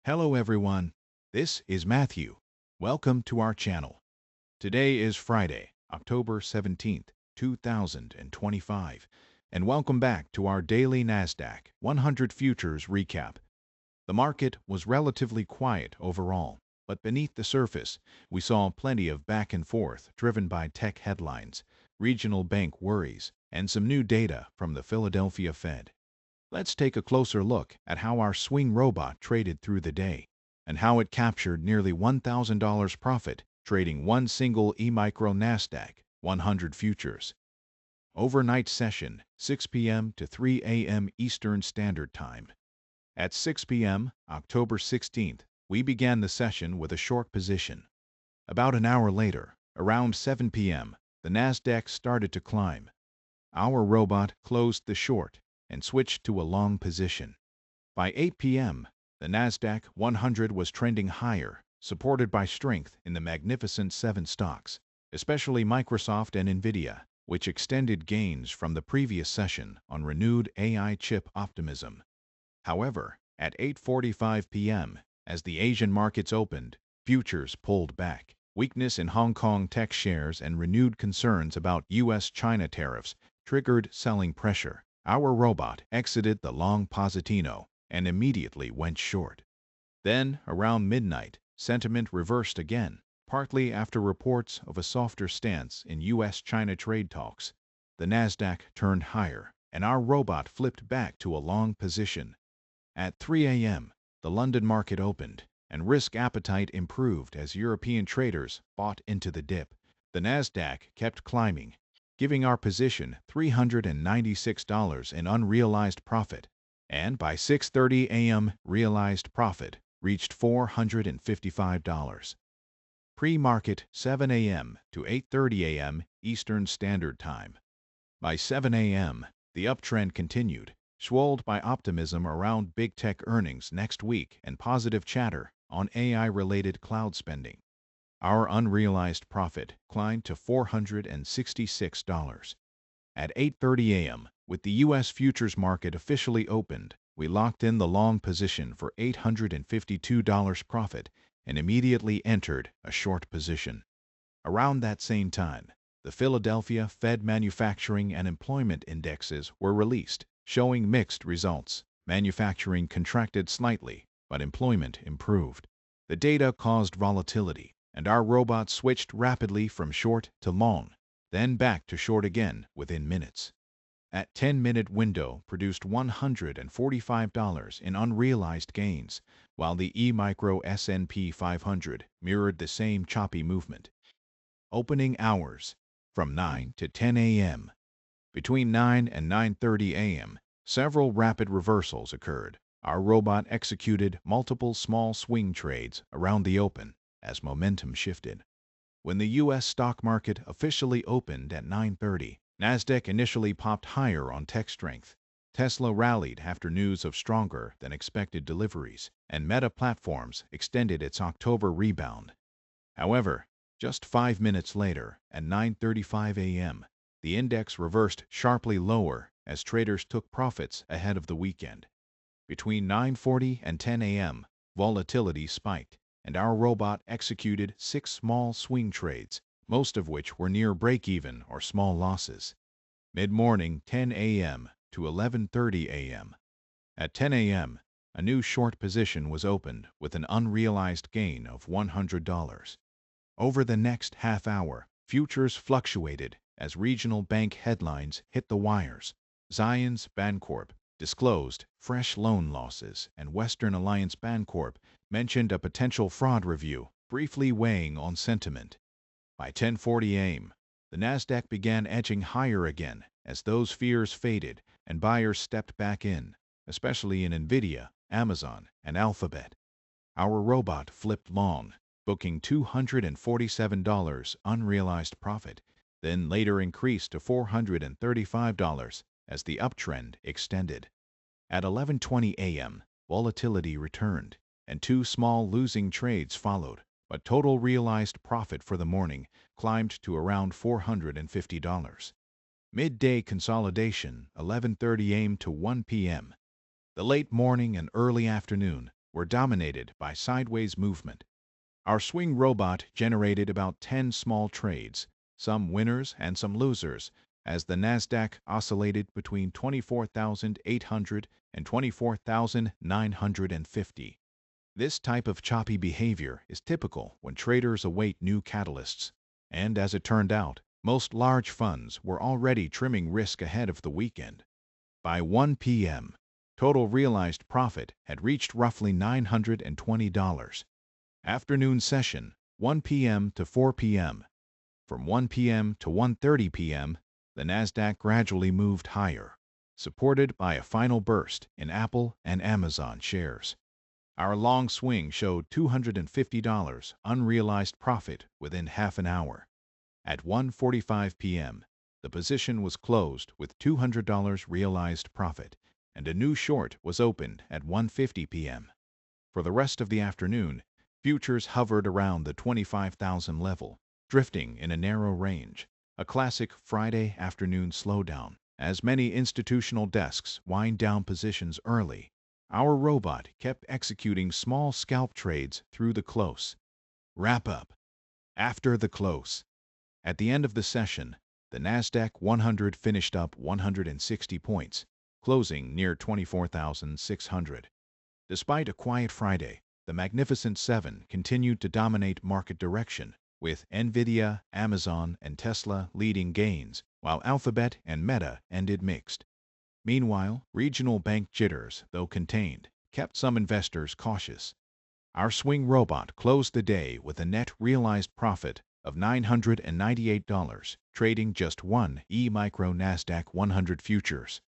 Hello everyone, this is Matthew. Welcome to our channel. Today is Friday, October 17th, 2025, and welcome back to our daily Nasdaq 100 futures recap. The market was relatively quiet overall, but beneath the surface, we saw plenty of back and forth driven by tech headlines, regional bank worries, and some new data from the Philadelphia Fed. Let's take a closer look at how our swing robot traded through the day and how it captured nearly $1,000 profit trading one single E-micro Nasdaq 100 futures. Overnight session 6 p.m. to 3 a.m. Eastern Standard Time. At 6 p.m., October 16th, we began the session with a short position. About an hour later, around 7 p.m., the Nasdaq started to climb. Our robot closed the short and switched to a long position. By 8 p.m., the Nasdaq 100 was trending higher, supported by strength in the Magnificent Seven stocks, especially Microsoft and Nvidia, which extended gains from the previous session on renewed AI chip optimism. However, at 8:45 p.m., as the Asian markets opened, futures pulled back. Weakness in Hong Kong tech shares and renewed concerns about U.S.-China tariffs triggered selling pressure. Our robot exited the long positino and immediately went short. Then, around midnight, sentiment reversed again, partly after reports of a softer stance in U.S.-China trade talks. The Nasdaq turned higher, and our robot flipped back to a long position. At 3 a.m., the London market opened, and risk appetite improved as European traders bought into the dip. The Nasdaq kept climbing, giving our position $396 in unrealized profit, and by 6:30 a.m. realized profit reached $455. Pre-market 7 a.m. to 8:30 a.m. Eastern Standard Time. By 7 a.m., the uptrend continued, fueled by optimism around big tech earnings next week and positive chatter on AI-related cloud spending. Our unrealized profit climbed to $466. At 8:30 a.m., with the U.S. futures market officially opened, we locked in the long position for $852 profit and immediately entered a short position. Around that same time, the Philadelphia Fed manufacturing and employment indexes were released, showing mixed results. Manufacturing contracted slightly, but employment improved. The data caused volatility, and our robot switched rapidly from short to long, then back to short again within minutes. At 10-minute window produced $145 in unrealized gains, while the E-micro S&P 500 mirrored the same choppy movement. Opening hours from 9 to 10 a.m. Between 9 and 9:30 a.m., several rapid reversals occurred. Our robot executed multiple small swing trades around the open as momentum shifted. When the U.S. stock market officially opened at 9:30, Nasdaq initially popped higher on tech strength. Tesla rallied after news of stronger than expected deliveries, and Meta Platforms extended its October rebound. However, just 5 minutes later, at 9:35 a.m., the index reversed sharply lower as traders took profits ahead of the weekend. Between 9:40 and 10 a.m., volatility spiked, and our robot executed 6 small swing trades, most of which were near break-even or small losses. Mid-morning 10 a.m. to 11:30 a.m. At 10 a.m., a new short position was opened with an unrealized gain of $100. Over the next half hour, futures fluctuated as regional bank headlines hit the wires. Zions Bancorp disclosed fresh loan losses, and Western Alliance Bancorp mentioned a potential fraud review, briefly weighing on sentiment. By 10:40 a.m., the Nasdaq began edging higher again as those fears faded and buyers stepped back in, especially in Nvidia, Amazon, and Alphabet. Our robot flipped long, booking $247 unrealized profit, then later increased to $435 as the uptrend extended. At 11:20 a.m., volatility returned, and 2 small losing trades followed, but total realized profit for the morning climbed to around $450. Midday consolidation 11:30 a.m. to 1 p.m. The late morning and early afternoon were dominated by sideways movement. Our swing robot generated about 10 small trades, some winners and some losers, as the Nasdaq oscillated between 24,800 and 24,950. This type of choppy behavior is typical when traders await new catalysts, and as it turned out, most large funds were already trimming risk ahead of the weekend. By 1 p.m., total realized profit had reached roughly $920. Afternoon session, 1 p.m. to 4 p.m. From 1 p.m. to 1:30 p.m., the Nasdaq gradually moved higher, supported by a final burst in Apple and Amazon shares. Our long swing showed $250 unrealized profit within half an hour. At 1:45 p.m., the position was closed with $200 realized profit, and a new short was opened at 1:50 p.m. For the rest of the afternoon, futures hovered around the 25,000 level, drifting in a narrow range, a classic Friday afternoon slowdown. As many institutional desks wind down positions early, our robot kept executing small scalp trades through the close. Wrap up. After the close. At the end of the session, the Nasdaq 100 finished up 160 points, closing near 24,600. Despite a quiet Friday, the Magnificent Seven continued to dominate market direction, with Nvidia, Amazon, and Tesla leading gains, while Alphabet and Meta ended mixed. Meanwhile, regional bank jitters, though contained, kept some investors cautious. Our swing robot closed the day with a net realized profit of $998, trading just one E-micro Nasdaq 100 futures.